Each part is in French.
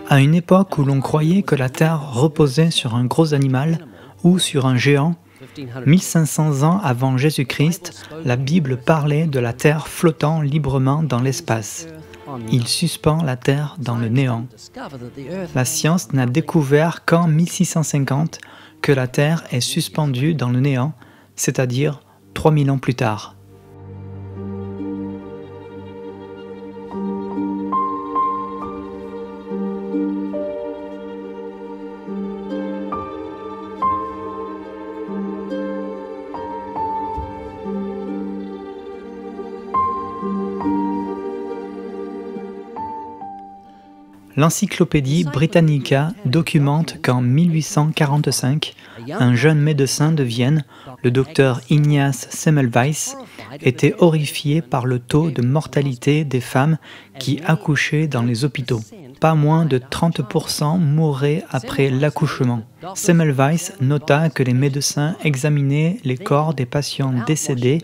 À une époque où l'on croyait que la Terre reposait sur un gros animal ou sur un géant, 1500 ans avant Jésus-Christ, la Bible parlait de la Terre flottant librement dans l'espace. Il suspend la Terre dans le néant. La science n'a découvert qu'en 1650 que la Terre est suspendue dans le néant, c'est-à-dire 3000 ans plus tard. L'Encyclopédie Britannica documente qu'en 1845, un jeune médecin de Vienne, le docteur Ignaz Semmelweis, était horrifié par le taux de mortalité des femmes qui accouchaient dans les hôpitaux. Pas moins de 30% mouraient après l'accouchement. Semmelweis nota que les médecins examinaient les corps des patients décédés,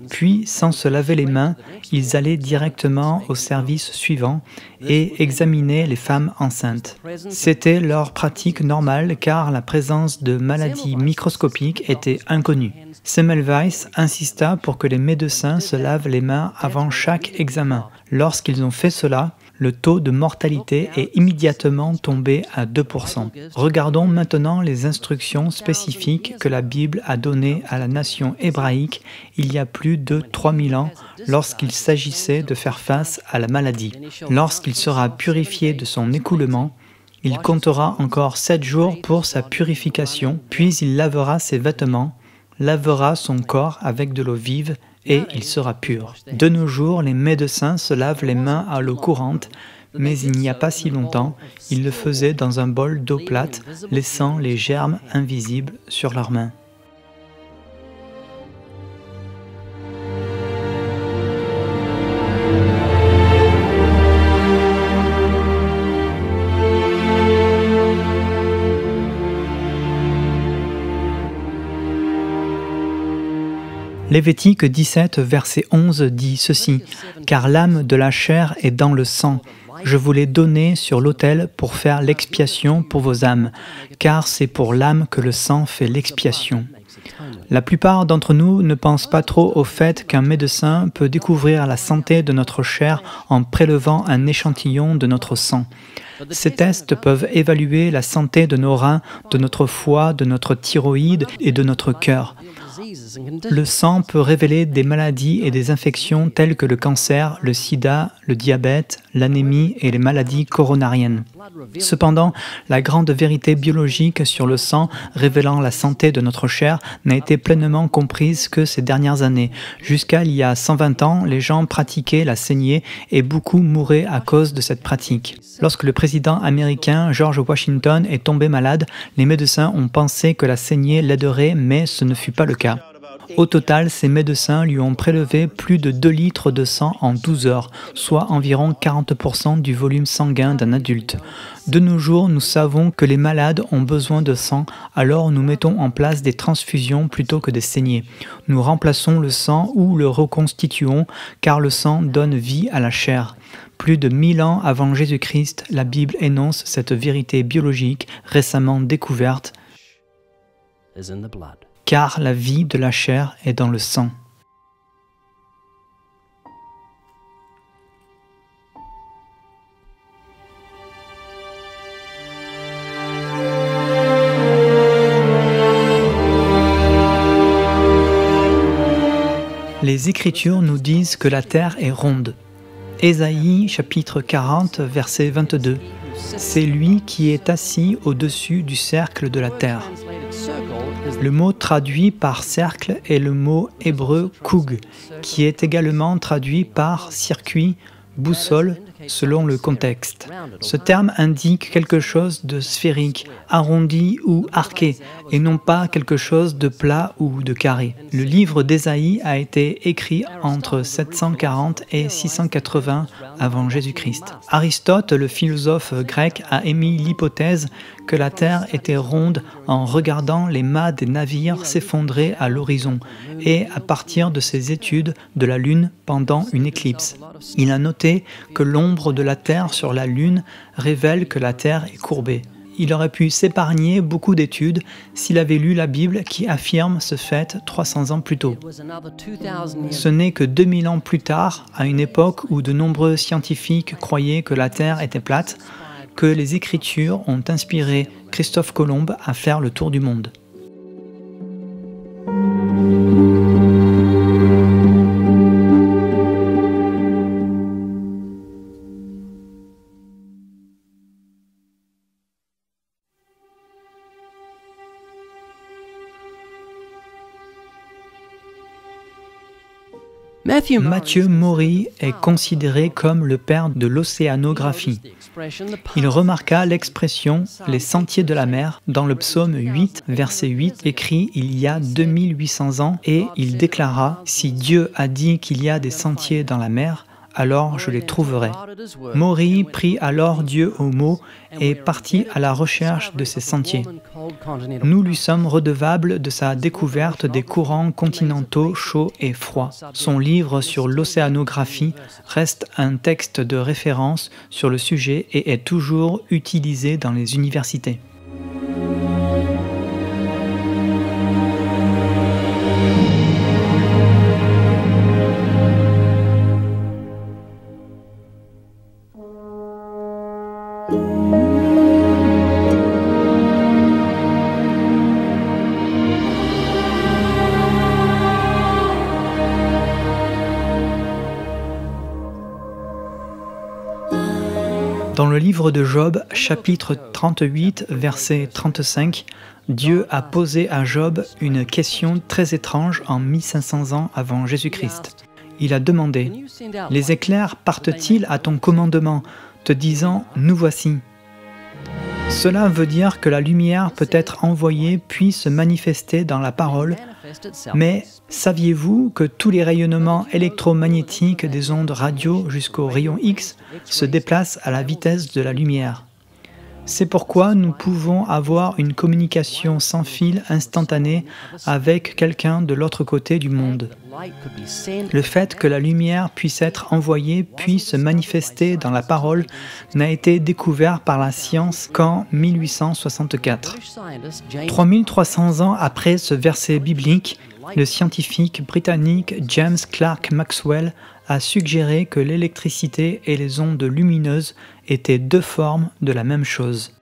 puis, sans se laver les mains, ils allaient directement au service suivant et examinaient les femmes enceintes. C'était leur pratique normale car la présence de maladies microscopiques était inconnue. Semmelweis insista pour que les médecins se lavent les mains avant chaque examen. Lorsqu'ils ont fait cela, le taux de mortalité est immédiatement tombé à 2%. Regardons maintenant les instructions spécifiques que la Bible a données à la nation hébraïque il y a plus de 3000 ans lorsqu'il s'agissait de faire face à la maladie. Lorsqu'il sera purifié de son écoulement, il comptera encore 7 jours pour sa purification, puis il lavera ses vêtements, lavera son corps avec de l'eau vive et il sera pur. De nos jours, les médecins se lavent les mains à l'eau courante, mais il n'y a pas si longtemps, ils le faisaient dans un bol d'eau plate, laissant les germes invisibles sur leurs mains. Lévitique 17, verset 11 dit ceci, « Car l'âme de la chair est dans le sang. Je vous l'ai donné sur l'autel pour faire l'expiation pour vos âmes, car c'est pour l'âme que le sang fait l'expiation. » La plupart d'entre nous ne pensent pas trop au fait qu'un médecin peut découvrir la santé de notre chair en prélevant un échantillon de notre sang. Ces tests peuvent évaluer la santé de nos reins, de notre foie, de notre thyroïde et de notre cœur. Le sang peut révéler des maladies et des infections telles que le cancer, le sida, le diabète, l'anémie et les maladies coronariennes. Cependant, la grande vérité biologique sur le sang révélant la santé de notre chair n'a été pleinement comprise que ces dernières années. Jusqu'à il y a 120 ans, les gens pratiquaient la saignée et beaucoup mouraient à cause de cette pratique. Lorsque le président américain George Washington est tombé malade, les médecins ont pensé que la saignée l'aiderait, mais ce ne fut pas le cas. Au total, ces médecins lui ont prélevé plus de 2 litres de sang en 12 heures, soit environ 40% du volume sanguin d'un adulte. De nos jours, nous savons que les malades ont besoin de sang, alors nous mettons en place des transfusions plutôt que des saignées. Nous remplaçons le sang ou le reconstituons, car le sang donne vie à la chair. Plus de 1000 ans avant Jésus-Christ, la Bible énonce cette vérité biologique récemment découverte. Car la vie de la chair est dans le sang. Les Écritures nous disent que la terre est ronde. Ésaïe chapitre 40, verset 22. C'est lui qui est assis au-dessus du cercle de la terre. Le mot traduit par cercle est le mot hébreu koug, qui est également traduit par circuit, boussole, selon le contexte. Ce terme indique quelque chose de sphérique, arrondi ou arqué, et non pas quelque chose de plat ou de carré. Le livre d'Ésaïe a été écrit entre 740 et 680 avant Jésus-Christ. Aristote, le philosophe grec, a émis l'hypothèse que la Terre était ronde en regardant les mâts des navires s'effondrer à l'horizon et à partir de ses études de la Lune pendant une éclipse. Il a noté que l'ombre l'ombre de la Terre sur la Lune révèle que la Terre est courbée. Il aurait pu s'épargner beaucoup d'études s'il avait lu la Bible qui affirme ce fait 300 ans plus tôt. Ce n'est que 2000 ans plus tard, à une époque où de nombreux scientifiques croyaient que la Terre était plate, que les Écritures ont inspiré Christophe Colomb à faire le tour du monde. Matthew Maury est considéré comme le père de l'océanographie. Il remarqua l'expression « les sentiers de la mer » dans le psaume 8, verset 8, écrit il y a 2800 ans, et il déclara « Si Dieu a dit qu'il y a des sentiers dans la mer, alors je les trouverai. » Maury prit alors Dieu au mot et partit à la recherche de ces sentiers. Nous lui sommes redevables de sa découverte des courants continentaux chauds et froids. Son livre sur l'océanographie reste un texte de référence sur le sujet et est toujours utilisé dans les universités. Dans le livre de Job, chapitre 38, verset 35, Dieu a posé à Job une question très étrange en 1500 ans avant Jésus-Christ. Il a demandé « Les éclairs partent-ils à ton commandement, te disant « Nous voici » ?» Cela veut dire que la lumière peut être envoyée puis se manifester dans la parole, mais saviez-vous que tous les rayonnements électromagnétiques des ondes radio jusqu'aux rayons X se déplacent à la vitesse de la lumière? C'est pourquoi nous pouvons avoir une communication sans fil instantanée avec quelqu'un de l'autre côté du monde. Le fait que la lumière puisse être envoyée puis se manifester dans la parole n'a été découvert par la science qu'en 1864. 3300 ans après ce verset biblique, le scientifique britannique James Clerk Maxwell a suggéré que l'électricité et les ondes lumineuses étaient deux formes de la même chose.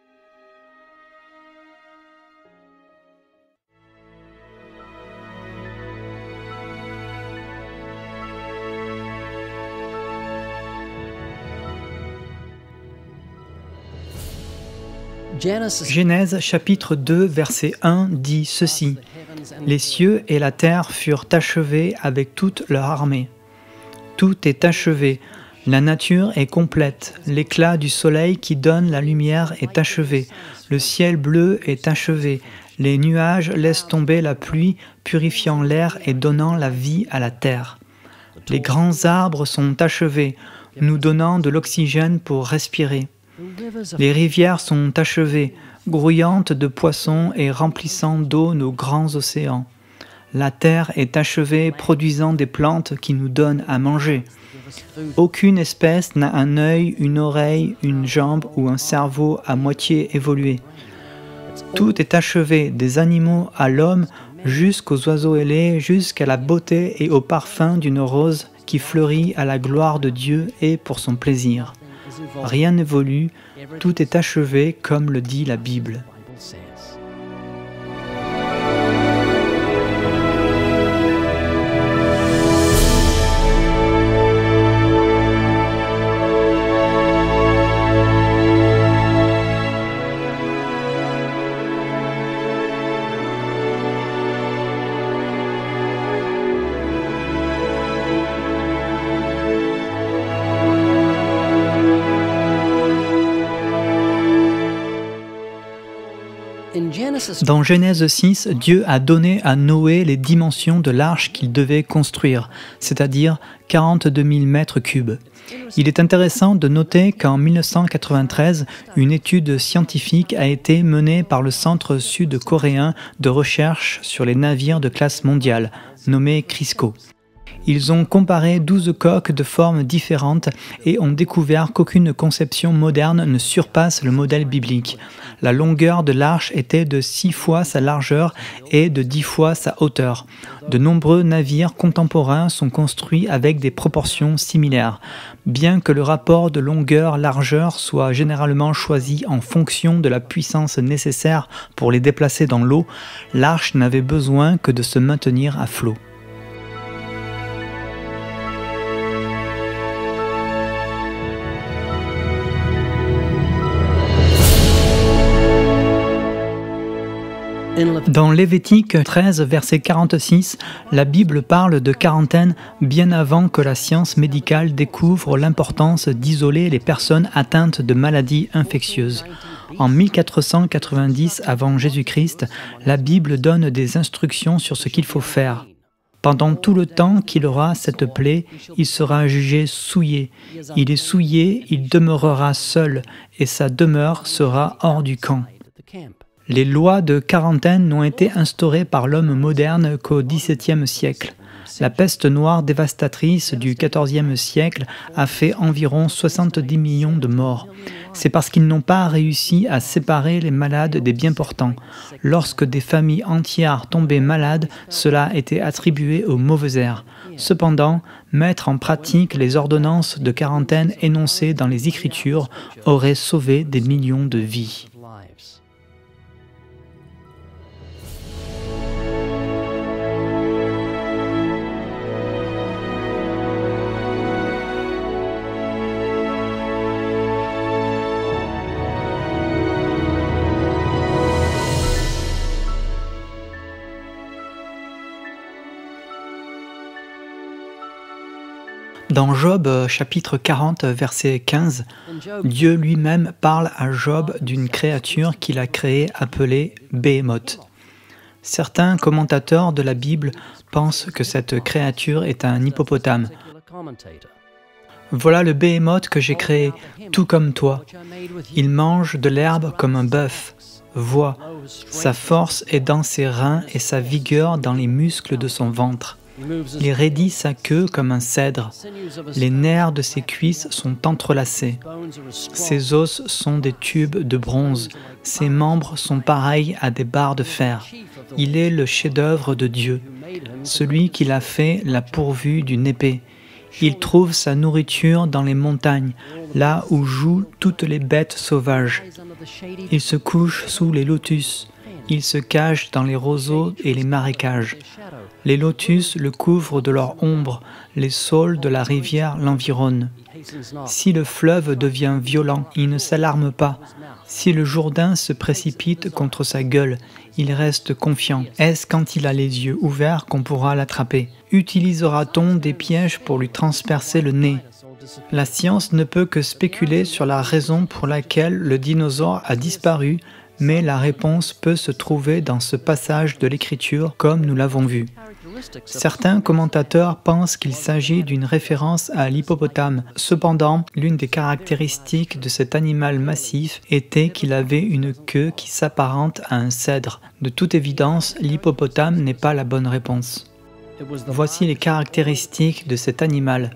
Genèse chapitre 2 verset 1 dit ceci: « Les cieux et la terre furent achevés avec toute leur armée. » Tout est achevé, la nature est complète, l'éclat du soleil qui donne la lumière est achevé, le ciel bleu est achevé, les nuages laissent tomber la pluie, purifiant l'air et donnant la vie à la terre. Les grands arbres sont achevés, nous donnant de l'oxygène pour respirer. Les rivières sont achevées, grouillantes de poissons et remplissant d'eau nos grands océans. La terre est achevée, produisant des plantes qui nous donnent à manger. Aucune espèce n'a un œil, une oreille, une jambe ou un cerveau à moitié évolué. Tout est achevé, des animaux à l'homme, jusqu'aux oiseaux ailés, jusqu'à la beauté et au parfum d'une rose qui fleurit à la gloire de Dieu et pour son plaisir. Rien n'évolue, tout est achevé comme le dit la Bible. Dans Genèse 6, Dieu a donné à Noé les dimensions de l'arche qu'il devait construire, c'est-à-dire 42 000 mètres cubes. Il est intéressant de noter qu'en 1993, une étude scientifique a été menée par le Centre sud-coréen de recherche sur les navires de classe mondiale, nommé CRISCO. Ils ont comparé 12 coques de formes différentes et ont découvert qu'aucune conception moderne ne surpasse le modèle biblique. La longueur de l'arche était de 6 fois sa largeur et de 10 fois sa hauteur. De nombreux navires contemporains sont construits avec des proportions similaires. Bien que le rapport de longueur-largeur soit généralement choisi en fonction de la puissance nécessaire pour les déplacer dans l'eau, l'arche n'avait besoin que de se maintenir à flot. Dans Lévitique 13, verset 46, la Bible parle de quarantaine bien avant que la science médicale découvre l'importance d'isoler les personnes atteintes de maladies infectieuses. En 1490 avant Jésus-Christ, la Bible donne des instructions sur ce qu'il faut faire. Pendant tout le temps qu'il aura cette plaie, il sera jugé souillé. Il est souillé, il demeurera seul, et sa demeure sera hors du camp. Les lois de quarantaine n'ont été instaurées par l'homme moderne qu'au XVIIe siècle. La peste noire dévastatrice du XIVe siècle a fait environ 70 millions de morts. C'est parce qu'ils n'ont pas réussi à séparer les malades des bien portants. Lorsque des familles entières tombaient malades, cela était attribué aux mauvais airs. Cependant, mettre en pratique les ordonnances de quarantaine énoncées dans les Écritures aurait sauvé des millions de vies. Dans Job chapitre 40 verset 15, Dieu lui-même parle à Job d'une créature qu'il a créée appelée Béhémoth. Certains commentateurs de la Bible pensent que cette créature est un hippopotame. Voilà le Béhémoth que j'ai créé, tout comme toi. Il mange de l'herbe comme un bœuf. Vois, sa force est dans ses reins et sa vigueur dans les muscles de son ventre. Il raidit sa queue comme un cèdre. Les nerfs de ses cuisses sont entrelacés. Ses os sont des tubes de bronze. Ses membres sont pareils à des barres de fer. Il est le chef-d'œuvre de Dieu. Celui qui l'a fait l'a pourvu d'une épée. Il trouve sa nourriture dans les montagnes, là où jouent toutes les bêtes sauvages. Il se couche sous les lotus. Il se cache dans les roseaux et les marécages. Les lotus le couvrent de leur ombre, les saules de la rivière l'environnent. Si le fleuve devient violent, il ne s'alarme pas. Si le Jourdain se précipite contre sa gueule, il reste confiant. Est-ce quand il a les yeux ouverts qu'on pourra l'attraper? Utilisera-t-on des pièges pour lui transpercer le nez? La science ne peut que spéculer sur la raison pour laquelle le dinosaure a disparu, mais la réponse peut se trouver dans ce passage de l'Écriture comme nous l'avons vu. Certains commentateurs pensent qu'il s'agit d'une référence à l'hippopotame. Cependant, l'une des caractéristiques de cet animal massif était qu'il avait une queue qui s'apparente à un cèdre. De toute évidence, l'hippopotame n'est pas la bonne réponse. Voici les caractéristiques de cet animal.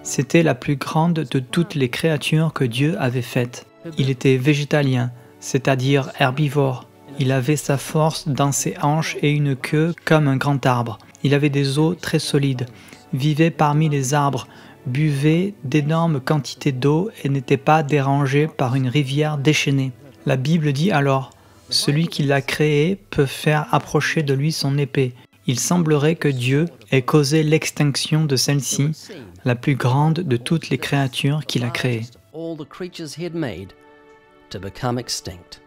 C'était la plus grande de toutes les créatures que Dieu avait faites. Il était végétalien, c'est-à-dire herbivore. Il avait sa force dans ses hanches et une queue comme un grand arbre. Il avait des os très solides, vivait parmi les arbres, buvait d'énormes quantités d'eau et n'était pas dérangé par une rivière déchaînée. La Bible dit alors, « Celui qui l'a créé peut faire approcher de lui son épée. » Il semblerait que Dieu ait causé l'extinction de celle-ci, la plus grande de toutes les créatures qu'il a créées. To become extinct.